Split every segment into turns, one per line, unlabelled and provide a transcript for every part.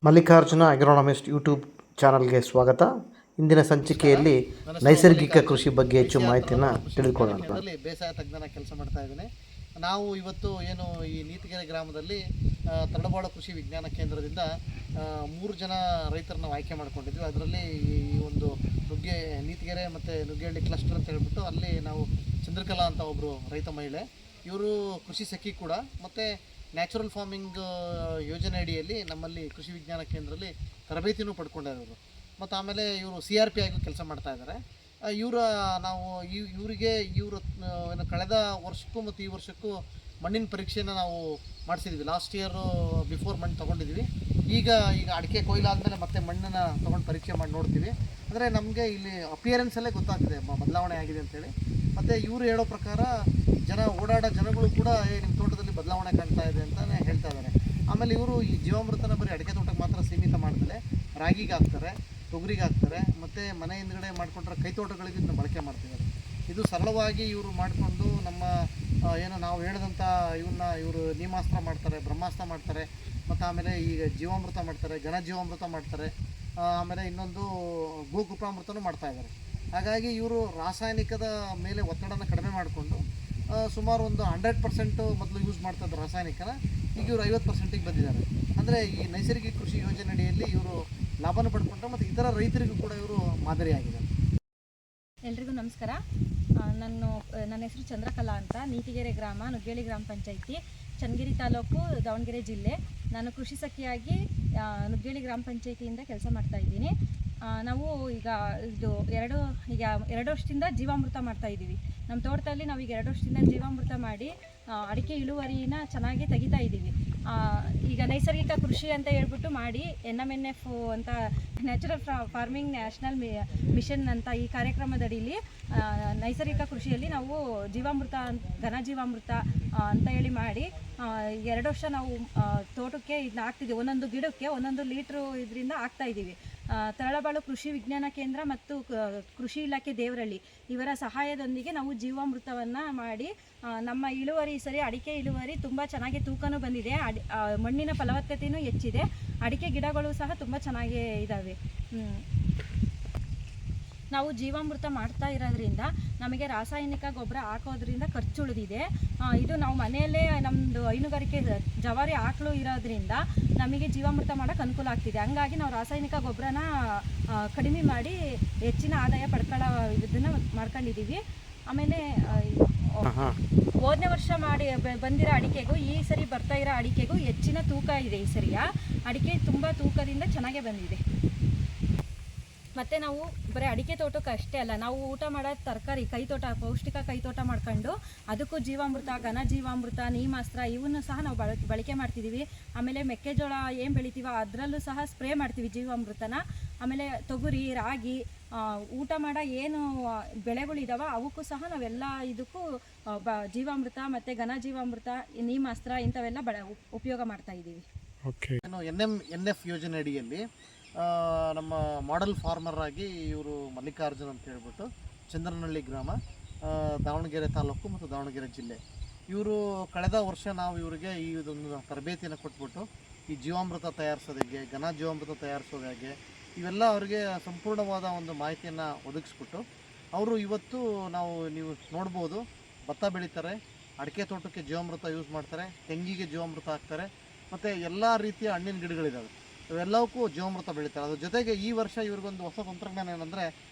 Mallikarjuna ಅಗ್ರೋನಮಿಸ್ಟ್ YouTube ಚಾನಲ್ಗೆ ಸ್ವಾಗತ. ಇಂದಿನ ಸಂಚಿಕೆಯಲ್ಲಿ ನೈಸರ್ಗಿಕ ಕೃಷಿ ಬಗ್ಗೆ ಹೆಚ್ಚು ಮಾಹಿತಿಯನ್ನು ತಿಳಿದುಕೊಳ್ಳೋಣ.
ಬೇಸಾಯ ತಜ್ಞನ ಕೆಲಸ ಮಾಡ್ತಾ ಇದ್ದೇನೆ. ನಾವು ಇವತ್ತು ಏನು ಈ ನೀತಿಗೆರೆ ಗ್ರಾಮದಲ್ಲಿ ತರಳಬಾಳು ಕೃಷಿ ವಿಜ್ಞಾನ ಕೇಂದ್ರದಿಂದ 3 ಜನ ರೈತರನ್ನ ಆಯ್ಕೆ ಮಾಡ್ಕೊಂಡಿದ್ವಿ. ಅದರಲ್ಲಿ ಈ ಒಂದು ನೀತಿಗೆರೆ ಮತ್ತು ನುಗ್ಗೇಹಳ್ಳಿ ಕ್ಲಸ್ಟರ್ ಅಂತ ಹೇಳ್ಬಿಟ್ಟು ಅಲ್ಲಿ ನಾವು ಚಂದ್ರಕಲಾ ಅಂತ ಒಬ್ಬರು ರೈತ ಮಹಿಳೆ, ಇವರು ಕೃಷಿ ಸಖಿ ಕೂಡ, ಮತ್ತು ನ್ಯಾಚುರಲ್ ಫಾರ್ಮಿಂಗ್ ಯೋಜನೆ ಅಡಿಯಲ್ಲಿ ನಮ್ಮಲ್ಲಿ ಕೃಷಿ ವಿಜ್ಞಾನ ಕೇಂದ್ರದಲ್ಲಿ ತರಬೇತಿನೂ ಪಡ್ಕೊಂಡಿರೋರು. ಮತ್ತು ಆಮೇಲೆ ಇವರು CRP ಆಗಿ ಕೆಲಸ ಮಾಡ್ತಾ ಇದ್ದಾರೆ. ಇವರು ಏನು ಕಳೆದ ವರ್ಷಕ್ಕೂ ಮತ್ತು ಈ ವರ್ಷಕ್ಕೂ ಮಣ್ಣಿನ ಪರೀಕ್ಷೆನ ನಾವು ಮಾಡಿಸಿದ್ವಿ. ಲಾಸ್ಟ್ ಇಯರು ಬಿಫೋರ್ ಮಣ್ಣು ತೊಗೊಂಡಿದ್ವಿ. ಈಗ ಅಡಿಕೆ ಕೊಯ್ಲಾದ್ಮೇಲೆ ಮತ್ತೆ ಮಣ್ಣನ್ನು ತೊಗೊಂಡು ಪರೀಕ್ಷೆ ಮಾಡಿ ನೋಡ್ತೀವಿ. ಅಂದರೆ ನಮಗೆ ಇಲ್ಲಿ ಅಪಿಯರೆನ್ಸಲ್ಲೇ ಗೊತ್ತಾಗ್ತದೆ ಬದಲಾವಣೆ ಆಗಿದೆ ಅಂತೇಳಿ. ಮತ್ತು ಇವರು ಹೇಳೋ ಪ್ರಕಾರ ಓಡಾಡೋ ಜನಗಳು ಕೂಡ ನಿಮ್ಮ ತೋಟದಲ್ಲಿ ಬದಲಾವಣೆ ಕಾಣ್ತಾ ಇದೆ ಅಂತಲೇ ಹೇಳ್ತಾ ಇದ್ದಾರೆ. ಆಮೇಲೆ ಇವರು ಈ ಜೀವಾಮೃತನ ಬರೀ ಅಡಿಕೆ ತೋಟಕ್ಕೆ ಮಾತ್ರ ಸೀಮಿತ ಮಾಡ್ತಾರೆ, ರಾಗಿಗೆ ಹಾಕ್ತಾರೆ, ತೊಗರಿಗೆ ಹಾಕ್ತಾರೆ, ಮತ್ತು ಮನೆ ಹಿಂದ್ಗಡೆ ಮಾಡಿಕೊಂಡ್ರೆ ಕೈತೋಟಗಳಿಗೆ ಇದನ್ನ ಬಳಕೆ ಮಾಡ್ತಿದ್ದಾರೆ. ಇದು ಸರಳವಾಗಿ ಇವರು ಮಾಡಿಕೊಂಡು ನಮ್ಮ ಏನು ನಾವು ಹೇಳಿದಂಥ ಇವರು ನೀಮಾಸ್ತ್ರ ಮಾಡ್ತಾರೆ, ಬ್ರಹ್ಮಾಸ್ತ್ರ ಮಾಡ್ತಾರೆ, ಮತ್ತು ಆಮೇಲೆ ಈಗ ಜೀವಾಮೃತ ಮಾಡ್ತಾರೆ, ಘನ ಜೀವಾಮೃತ ಮಾಡ್ತಾರೆ, ಆಮೇಲೆ ಇನ್ನೊಂದು ಗೋಕೃಪಾಮೃತನೂ ಮಾಡ್ತಾಯಿದ್ದಾರೆ. ಹಾಗಾಗಿ ಇವರು ರಾಸಾಯನಿಕದ ಮೇಲೆ ಒತ್ತಡನ ಕಡಿಮೆ ಮಾಡಿಕೊಂಡು ಸುಮಾರು ಒಂದು 100% ಮೊದಲು ಯೂಸ್ ಮಾಡ್ತಾಯಿದ್ದ ರಾಸಾಯನಿಕನ ಈಗ ಇವರು 50%ಗೆ ಬಂದಿದ್ದಾರೆ. ಅಂದರೆ ಈ ನೈಸರ್ಗಿಕ ಕೃಷಿ ಯೋಜನೆ ಅಡಿಯಲ್ಲಿ ಇವರು ಲಾಭನ ಪಡ್ಕೊಂಡ್ರೆ ಮತ್ತು ಇತರ ರೈತರಿಗೂ ಕೂಡ ಇವರು ಮಾದರಿಯಾಗಿದ್ದಾರೆ.
ಎಲ್ರಿಗೂ ನಮಸ್ಕಾರ. ನನ್ನ ಹೆಸರು ಚಂದ್ರಕಲಾ ಅಂತ, ನೀತಿಗೆರೆ ಗ್ರಾಮ, ನುಗ್ಗೇಹಳ್ಳಿ ಗ್ರಾಮ ಪಂಚಾಯಿತಿ, ಚನ್ನಗಿರಿ ತಾಲೂಕು, ದಾವಣಗೆರೆ ಜಿಲ್ಲೆ. ನಾನು ಕೃಷಿ ಸಖಿಯಾಗಿ ನುಗ್ಗೇಹಳ್ಳಿ ಗ್ರಾಮ ಪಂಚಾಯಿತಿಯಿಂದ ಕೆಲಸ ಮಾಡ್ತಾಯಿದ್ದೀನಿ. ನಾವು ಈಗ 2 ವರ್ಷದಿಂದ ಜೀವಾಮೃತ ಮಾಡ್ತಾಯಿದ್ದೀವಿ. ನಮ್ಮ ತೋಟದಲ್ಲಿ ನಾವೀಗ 2 ವರ್ಷದಿಂದ ಜೀವಾಮೃತ ಮಾಡಿ ಅಡಿಕೆ ಇಳುವರಿನ ಚೆನ್ನಾಗಿ ತೆಗಿತಾ ಇದ್ದೀವಿ. ಈಗ ನೈಸರ್ಗಿಕ ಕೃಷಿ ಅಂತ ಹೇಳ್ಬಿಟ್ಟು ಮಾಡಿ NMNF ಅಂತ ನ್ಯಾಚುರಲ್ ಫಾರ್ಮಿಂಗ್ ನ್ಯಾಷನಲ್ ಮಿಷನ್ ಅಂತ ಈ ಕಾರ್ಯಕ್ರಮದಡಿಯಲ್ಲಿ ನೈಸರ್ಗಿಕ ಕೃಷಿಯಲ್ಲಿ ನಾವು ಜೀವಾಮೃತ, ಘನ ಜೀವಾಮೃತ ಅಂತ ಹೇಳಿ ಮಾಡಿ 2 ವರ್ಷ ನಾವು ತೋಟಕ್ಕೆ ಇದನ್ನ ಹಾಕ್ತಿದ್ದೀವಿ. ಒಂದೊಂದು ಗಿಡಕ್ಕೆ 1 ಲೀಟ್ರು ಇದರಿಂದ ಹಾಕ್ತಾಯಿದ್ದೀವಿ. ತರಳಬಾಳು ಕೃಷಿ ವಿಜ್ಞಾನ ಕೇಂದ್ರ ಮತ್ತು ಕೃಷಿ ಇಲಾಖೆ ದೇವರಹಳ್ಳಿ ಇವರ ಸಹಾಯದೊಂದಿಗೆ ನಾವು ಜೀವಾಮೃತವನ್ನು ಮಾಡಿ ನಮ್ಮ ಇಳುವರಿ ಸರಿ ಅಡಿಕೆ ಇಳುವರಿ ತುಂಬ ಚೆನ್ನಾಗಿ ತೂಕನೂ ಬಂದಿದೆ, ಮಣ್ಣಿನ ಫಲವತ್ತತೆಯೂ ಹೆಚ್ಚಿದೆ, ಅಡಿಕೆ ಗಿಡಗಳು ಸಹ ತುಂಬ ಚೆನ್ನಾಗಿ ಇದ್ದಾವೆ. ನಾವು ಜೀವಾಮೃತ ಮಾಡ್ತಾ ಇರೋದ್ರಿಂದ ನಮಗೆ ರಾಸಾಯನಿಕ ಗೊಬ್ಬರ ಹಾಕೋದ್ರಿಂದ ಖರ್ಚು ಉಳಿದಿದೆ. ಇದು ನಾವು ಮನೆಯಲ್ಲೇ ನಮ್ಮದು ಹೈನುಗಾರಿಕೆ ಜವಾರಿ ಆಕಳು ಇರೋದ್ರಿಂದ ನಮಗೆ ಜೀವಾಮೃತ ಮಾಡೋಕ್ಕೆ ಅನುಕೂಲ ಆಗ್ತಿದೆ. ಹಂಗಾಗಿ ನಾವು ರಾಸಾಯನಿಕ ಗೊಬ್ಬರನ ಕಡಿಮೆ ಮಾಡಿ ಹೆಚ್ಚಿನ ಆದಾಯ ಪಡ್ಕೊಳ್ಳೋ ಇದನ್ನು ಮಾಡ್ಕೊಂಡಿದ್ದೀವಿ. ಆಮೇಲೆ ಹೋದನೇ ವರ್ಷ ಬಂದಿರೋ ಅಡಿಕೆಗೂ ಈ ಸರಿ ಬರ್ತಾ ಇರೋ ಅಡಿಕೆಗೂ ಹೆಚ್ಚಿನ ತೂಕ ಇದೆ. ಈ ಸರಿಯ ಅಡಿಕೆ ತುಂಬ ತೂಕದಿಂದ ಚೆನ್ನಾಗೇ ಬಂದಿದೆ. ಮತ್ತು ನಾವು ಬರೀ ಅಡಿಕೆ ತೋಟಕ್ಕೆ ಅಷ್ಟೇ ಅಲ್ಲ, ನಾವು ಊಟ ಮಾಡೋ ತರಕಾರಿ ಕೈತೋಟ, ಪೌಷ್ಟಿಕ ಕೈತೋಟ ಮಾಡ್ಕೊಂಡು ಅದಕ್ಕೂ ಜೀವಾಮೃತ, ಘನ ಜೀವಾಮೃತ, ನೀಮಾಸ್ತ್ರ ಇವನ್ನು ಸಹ ನಾವು ಬಳಕೆ ಮಾಡ್ತಿದ್ದೀವಿ. ಆಮೇಲೆ ಮೆಕ್ಕೆಜೋಳ ಏನು ಬೆಳಿತೀವೋ ಅದರಲ್ಲೂ ಸಹ ಸ್ಪ್ರೇ ಮಾಡ್ತೀವಿ ಜೀವಾಮೃತನ. ಆಮೇಲೆ ತೊಗರಿ, ರಾಗಿ, ಊಟ ಮಾಡೋ ಏನು ಬೆಳೆಗಳಿದಾವೆ ಅವಕ್ಕೂ ಸಹ ನಾವೆಲ್ಲ ಇದಕ್ಕೂ ಜೀವಾಮೃತ ಮತ್ತು ಘನ ಜೀವಾಮೃತ, ನೀಮಾಸ್ತ್ರ ಇಂಥವೆಲ್ಲ ಉಪಯೋಗ ಮಾಡ್ತಾಯಿದ್ದೀವಿ.
NMNF ಯೋಜನೆ ಅಡಿಯಲ್ಲಿ ನಮ್ಮ ಮಾಡೆಲ್ ಫಾರ್ಮರ್ ಆಗಿ ಇವರು ಮಲ್ಲಿಕಾರ್ಜುನ್ ಅಂತ ಹೇಳ್ಬಿಟ್ಟು ಚಂದ್ರನಹಳ್ಳಿ ಗ್ರಾಮ, ದಾವಣಗೆರೆ ತಾಲೂಕು ಮತ್ತು ದಾವಣಗೆರೆ ಜಿಲ್ಲೆ. ಇವರು ಕಳೆದ ವರ್ಷ ನಾವು ಇವರಿಗೆ ಈ ಇದೊಂದು ತರಬೇತಿಯನ್ನು ಕೊಟ್ಬಿಟ್ಟು ಈ ಜೀವಾಮೃತ ತಯಾರಿಸೋದಾಗೆ, ಘನ ಜೀವಾಮೃತ ತಯಾರಿಸೋದಾಗೆ ಇವೆಲ್ಲ ಅವರಿಗೆ ಸಂಪೂರ್ಣವಾದ ಒಂದು ಮಾಹಿತಿಯನ್ನು ಒದಗಿಸ್ಬಿಟ್ಟು ಅವರು ಇವತ್ತು ನೀವು ನೋಡ್ಬೋದು, ಭತ್ತ ಬೆಳೀತಾರೆ, ಅಡಿಕೆ ತೋಟಕ್ಕೆ ಜೀವಾಮೃತ ಯೂಸ್ ಮಾಡ್ತಾರೆ, ತೆಂಗಿಗೆ ಜೀವಾಮೃತ ಹಾಕ್ತಾರೆ, ಮತ್ತು ಎಲ್ಲ ರೀತಿಯ ಹಣ್ಣಿನ ಗಿಡಗಳಿದ್ದಾವೆ, ಇವೆಲ್ಲವಕ್ಕೂ ಜೀವಾಮೃತ ಬೆಳೀತಾರೆ. ಅದ್ರ ಜೊತೆಗೆ ಈ ವರ್ಷ ಇವ್ರಿಗೊಂದು ಹೊಸ ತಂತ್ರಜ್ಞಾನ ಏನಂದರೆ,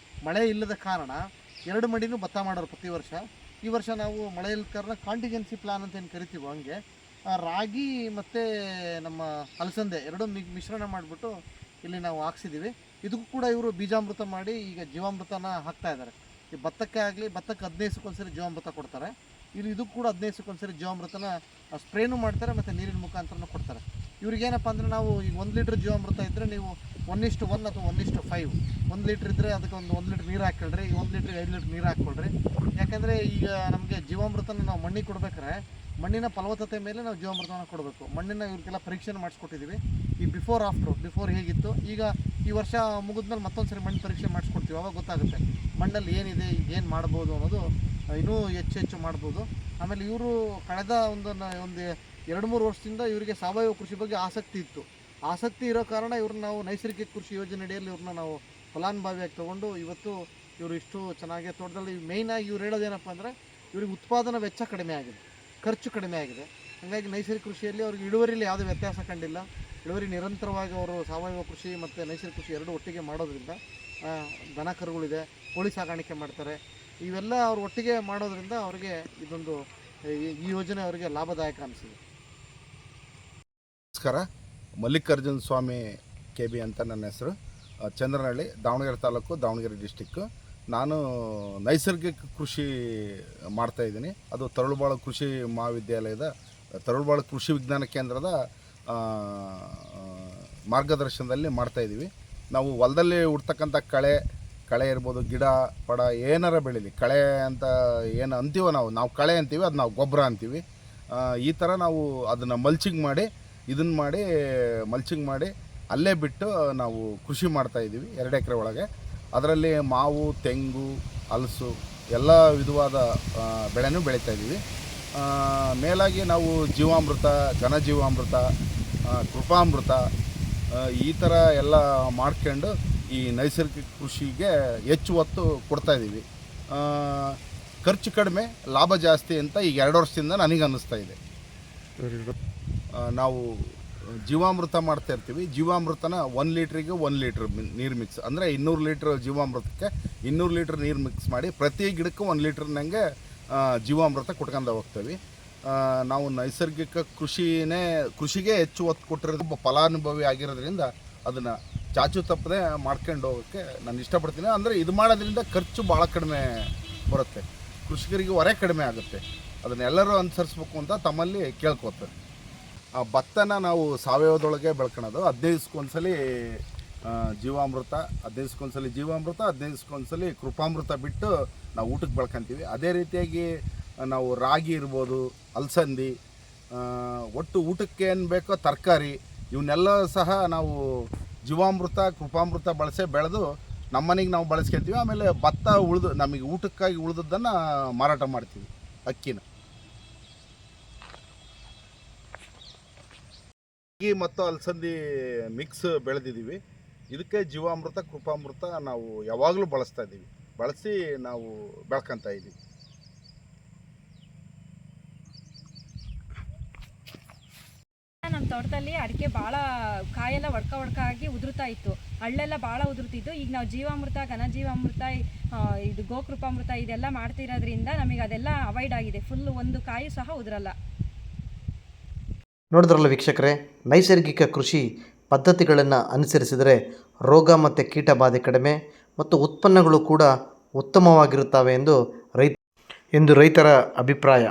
ಮಳೆ ಇಲ್ಲದ ಕಾರಣ 2 ಮಡಿನೂ ಭತ್ತ ಮಾಡೋರು ಪ್ರತಿ ವರ್ಷ. ಈ ವರ್ಷ ನಾವು ಮಳೆ ಇಲ್ಲದ ಕಾರಣ ಕಾಂಟಿಜೆನ್ಸಿ ಪ್ಲಾನ್ ಅಂತ ಏನು ಕರಿತೀವೋ ಹಂಗೆ ರಾಗಿ ಮತ್ತು ನಮ್ಮ ಅಲಸಂದೆ 2 ಮಿಶ್ರಣ ಮಾಡಿಬಿಟ್ಟು ಇಲ್ಲಿ ನಾವು ಹಾಕ್ಸಿದ್ದೀವಿ. ಇದಕ್ಕೂ ಕೂಡ ಇವರು ಬೀಜಾಮೃತ ಮಾಡಿ ಈಗ ಜೀವಾಮೃತನ ಹಾಕ್ತಾಯಿದ್ದಾರೆ. ಈ ಭತ್ತಕ್ಕೆ 15 ದಿವಸಕ್ಕೊಂದ್ಸರಿ ಜೀವಾಮೃತ ಕೊಡ್ತಾರೆ. ಇದಕ್ಕೂ ಕೂಡ 15 ದಿವಸಕ್ಕೊಂದ್ಸರಿ ಜೀವಾಮೃತನ ಸ್ಪ್ರೇನೂ ಮಾಡ್ತಾರೆ ಮತ್ತು ನೀರಿನ ಮುಖಾಂತರನೂ ಕೊಡ್ತಾರೆ. ಇವ್ರಿಗೇನಪ್ಪ ಅಂದರೆ, ನಾವು ಈಗ 1 ಲೀಟ್ರ್ ಜೀವಾಮೃತ ಇದ್ದರೆ ನೀವು 1:1 ಅಥವಾ 1:5, 1 ಲೀಟ್ರ್ ಇದ್ದರೆ ಅದಕ್ಕೆ 1 ಲೀಟ್ರ್ ನೀರು ಹಾಕ್ಕೊಳ್ರಿ, 1 ಲೀಟ್ರಿಗೆ 5 ಲೀಟ್ರ್ ನೀರು ಹಾಕ್ಕೊಳ್ರಿ. ಯಾಕೆಂದರೆ ಈಗ ನಮಗೆ ಜೀವಾಮೃತನ ನಾವು ಮಣ್ಣಿಗೆ ಕೊಡ್ಬೇಕಾದ್ರೆ ಮಣ್ಣಿನ ಫಲವತ್ತತೆ ಮೇಲೆ ನಾವು ಜೀವಾಮೃತನ ಕೊಡಬೇಕು. ಮಣ್ಣಿನ ಇವ್ರಿಗೆಲ್ಲ ಪರೀಕ್ಷೆನ ಮಾಡಿಸ್ಕೊಟ್ಟಿದ್ದೀವಿ. ಈ ಬಿಫೋರ್ ಹೇಗಿತ್ತು, ಈಗ ಈ ವರ್ಷ ಮುಗಿದ್ಮೇಲೆ ಮತ್ತೊಂದು ಸರಿ ಮಣ್ಣು ಪರೀಕ್ಷೆ ಮಾಡಿಸ್ಕೊಡ್ತೀವಿ. ಅವಾಗ ಗೊತ್ತಾಗುತ್ತೆ ಮಣ್ಣಲ್ಲಿ ಏನಿದೆ, ಏನು ಮಾಡ್ಬೋದು ಅನ್ನೋದು ಇನ್ನೂ ಹೆಚ್ಚು ಮಾಡ್ಬೋದು. ಆಮೇಲೆ ಇವರು ಕಳೆದ ಒಂದು 2-3 ವರ್ಷದಿಂದ ಇವರಿಗೆ ಸಾವಯವ ಕೃಷಿ ಬಗ್ಗೆ ಆಸಕ್ತಿ ಇತ್ತು. ಆಸಕ್ತಿ ಇರೋ ಕಾರಣ ಇವ್ರನ್ನ ನಾವು ನೈಸರ್ಗಿಕ ಕೃಷಿ ಯೋಜನೆ ಅಡಿಯಲ್ಲಿ ಇವ್ರನ್ನ ನಾವು ಫಲಾನುಭವಿಯಾಗಿ ತೊಗೊಂಡು ಇವತ್ತು ಇವರು ಇಷ್ಟು ಚೆನ್ನಾಗಿ ತೋಟದಲ್ಲಿ ಮೇಯ್ನಾಗಿ ಇವ್ರು ಹೇಳೋದೇನಪ್ಪ ಅಂದರೆ ಇವ್ರಿಗೆ ಉತ್ಪಾದನಾ ವೆಚ್ಚ ಕಡಿಮೆ ಆಗಿದೆ, ಖರ್ಚು ಕಡಿಮೆ ಆಗಿದೆ. ಹಾಗಾಗಿ ನೈಸರ್ಗಿಕ ಕೃಷಿಯಲ್ಲಿ ಅವ್ರಿಗೆ ಇಳುವರಿಯಲ್ಲಿ ಯಾವುದೇ ವ್ಯತ್ಯಾಸ ಕಂಡಿಲ್ಲ. ಇಳುವರಿ ನಿರಂತರವಾಗಿ ಅವರು ಸಾವಯವ ಕೃಷಿ ಮತ್ತು ನೈಸರ್ಗಿಕ ಕೃಷಿ ಎರಡೂ ಒಟ್ಟಿಗೆ ಮಾಡೋದ್ರಿಂದ, ದನ ಕರುಗಳಿದೆ, ಕೋಳಿ ಸಾಗಾಣಿಕೆ ಮಾಡ್ತಾರೆ, ಇವೆಲ್ಲ ಅವ್ರು ಒಟ್ಟಿಗೆ ಮಾಡೋದ್ರಿಂದ ಅವ್ರಿಗೆ ಇದೊಂದು ಈ ಯೋಜನೆ ಅವರಿಗೆ ಲಾಭದಾಯಕ ಅನಿಸಿದೆ.
ನಮಸ್ಕಾರ, ಮಲ್ಲಿಕಾರ್ಜುನ ಸ್ವಾಮಿ KB ಅಂತ ನನ್ನ ಹೆಸರು. ಚಂದ್ರನಹಳ್ಳಿ, ದಾವಣಗೆರೆ ತಾಲೂಕು, ದಾವಣಗೆರೆ ಡಿಸ್ಟಿಕ್ಕು. ನಾನು ನೈಸರ್ಗಿಕ ಕೃಷಿ ಮಾಡ್ತಾಯಿದ್ದೀನಿ. ಅದು ತರಳುಬಾಳು ಕೃಷಿ ಮಹಾವಿದ್ಯಾಲಯದ ತರಳುಬಾಳು ಕೃಷಿ ವಿಜ್ಞಾನ ಕೇಂದ್ರದ ಮಾರ್ಗದರ್ಶನದಲ್ಲಿ ಮಾಡ್ತಾಯಿದ್ದೀವಿ. ನಾವು ಹೊಲದಲ್ಲಿ ಹುಡ್ತಕ್ಕಂಥ ಕಳೆ ಇರ್ಬೋದು, ಗಿಡ ಪಡ ಏನಾರ ಬೆಳೀಲಿ, ಕಳೆ ಅಂತ ಏನು ಅಂತೀವೋ ನಾವು ಕಳೆ ಅಂತೀವಿ, ಅದು ನಾವು ಗೊಬ್ಬರ ಅಂತೀವಿ. ಈ ಥರ ನಾವು ಅದನ್ನು ಮಲ್ಚಿಂಗ್ ಮಾಡಿ ಅಲ್ಲೇ ಬಿಟ್ಟು ನಾವು ಕೃಷಿ ಮಾಡ್ತಾಯಿದ್ದೀವಿ 2 ಎಕರೆ ಒಳಗೆ. ಅದರಲ್ಲಿ ಮಾವು, ತೆಂಗು, ಹಲಸು ಎಲ್ಲ ವಿಧವಾದ ಬೆಳೆನೂ ಬೆಳೀತಾಯಿದ್ದೀವಿ. ಮೇಲಾಗಿ ನಾವು ಜೀವಾಮೃತ, ಘನಜೀವಾಮೃತ, ಕೃಪಾಮೃತ ಈ ಥರ ಎಲ್ಲ ಮಾಡ್ಕೊಂಡು ಈ ನೈಸರ್ಗಿಕ ಕೃಷಿಗೆ ಹೆಚ್ಚು ಒತ್ತು ಕೊಡ್ತಾಯಿದ್ದೀವಿ. ಖರ್ಚು ಕಡಿಮೆ, ಲಾಭ ಜಾಸ್ತಿ ಅಂತ ಈಗ 2 ವರ್ಷದಿಂದ ನನಗೆ ಅನ್ನಿಸ್ತಾ ಇದೆ. ನಾವು ಜೀವಾಮೃತ ಮಾಡ್ತಾ ಇರ್ತೀವಿ. ಜೀವಾಮೃತನ 1 ಲೀಟ್ರಿಗೆ 1 ಲೀಟ್ರ್ ನೀರು ಮಿಕ್ಸ್, ಅಂದರೆ 200 ಲೀಟ್ರ್ ಜೀವಾಮೃತಕ್ಕೆ 200 ಲೀಟ್ರ್ ನೀರು ಮಿಕ್ಸ್ ಮಾಡಿ ಪ್ರತಿ ಗಿಡಕ್ಕೆ 1 ಲೀಟ್ರ್ನಂಗೆ ಜೀವಾಮೃತ ಕೊಟ್ಕೊಂಡು ಹೋಗ್ತೀವಿ. ನಾವು ನೈಸರ್ಗಿಕ ಕೃಷಿಗೆ ಹೆಚ್ಚು ಒತ್ತು ಕೊಟ್ಟಿರೋದು ಫಲಾನುಭವಿ ಆಗಿರೋದ್ರಿಂದ ಅದನ್ನು ಚಾಚು ತಪ್ಪದೆ ಮಾಡ್ಕೊಂಡು ಹೋಗೋಕ್ಕೆ ನಾನು ಇಷ್ಟಪಡ್ತೀನಿ. ಅಂದರೆ ಇದು ಮಾಡೋದ್ರಿಂದ ಖರ್ಚು ಭಾಳ ಕಡಿಮೆ ಬರುತ್ತೆ, ಕೃಷಿಕರಿಗೆ ಹೊರೆ ಕಡಿಮೆ ಆಗುತ್ತೆ. ಅದನ್ನೆಲ್ಲರೂ ಅನುಸರಿಸ್ಬೇಕು ಅಂತ ತಮ್ಮಲ್ಲಿ ಕೇಳ್ಕೊತಾರೆ. ಭತ್ತನ ನಾವು ಸಾವಯವದೊಳಗೆ ಬೆಳ್ಕೊಳೋದು. 15 ದಿವಸಕ್ಕೊಂದ್ಸಲಿ ಜೀವಾಮೃತ, 15 ದಿವಸಕ್ಕೊಂದ್ಸಲಿ 15 ದಿವಸಕ್ಕೊಂದ್ಸಲಿ ಕೃಪಾಮೃತ ಬಿಟ್ಟು ನಾವು ಊಟಕ್ಕೆ ಬೆಳ್ಕೊತೀವಿ. ಅದೇ ರೀತಿಯಾಗಿ ನಾವು ರಾಗಿ ಇರ್ಬೋದು, ಅಲಸಂದಿ, ಒಟ್ಟು ಊಟಕ್ಕೆ ಏನು ಬೇಕೋ ತರಕಾರಿ, ಇವನ್ನೆಲ್ಲ ಸಹ ನಾವು ಜೀವಾಮೃತ, ಕೃಪಾಮೃತ ಬೆಳೆದು ನಮ್ಮನೆಗೆ ನಾವು ಬಳಸ್ಕೊತೀವಿ. ಆಮೇಲೆ ಭತ್ತ ನಮಗೆ ಊಟಕ್ಕಾಗಿ ಉಳಿದದ್ದನ್ನು ಮಾರಾಟ ಮಾಡ್ತೀವಿ, ಅಕ್ಕಿನ. ಅಕ್ಕಿ ಮತ್ತು ಅಲಸಂದಿ ಮಿಕ್ಸ್ ಬೆಳೆದಿದ್ದೀವಿ. ಇದಕ್ಕೆ ಜೀವಾಮೃತ, ಕೃಪಾಮೃತ ನಾವು ಯಾವಾಗಲೂ ಬಳಸಿ ನಾವು ಬೆಳ್ಕೊತಾ ಇದ್ದೀವಿ.
ನಮ್ಮ ತೋಟದಲ್ಲಿ ಅಡಿಕೆ ಭಾಳ ಕಾಯೆಲ್ಲ ಒಡ್ಕ ಉದುರ್ತಾ ಇತ್ತು, ಹಳ್ಳೆಲ್ಲ ಭಾಳ ಉದುರ್ತಿತ್ತು. ಈಗ ನಾವು ಜೀವಾಮೃತ, ಘನಜೀವಾಮೃತ, ಇದು ಗೋಕೃಪಾಮೃತ ಇದೆಲ್ಲ ಮಾಡ್ತಿರೋದ್ರಿಂದ ನಮಗೆ ಅದೆಲ್ಲ ಅವಾಯ್ಡ್ ಆಗಿದೆ. ಫುಲ್ ಒಂದು ಕಾಯಿ ಸಹ ಉದುರಲ್ಲ.
ನೋಡಿದ್ರಲ್ಲ ವೀಕ್ಷಕರೇ, ನೈಸರ್ಗಿಕ ಕೃಷಿ ಪದ್ಧತಿಗಳನ್ನು ಅನುಸರಿಸಿದರೆ ರೋಗ ಮತ್ತು ಕೀಟ ಬಾಧೆ ಕಡಿಮೆ ಮತ್ತು ಉತ್ಪನ್ನಗಳು ಕೂಡ ಉತ್ತಮವಾಗಿರುತ್ತವೆ ಎಂದು ರೈತರ ಅಭಿಪ್ರಾಯ.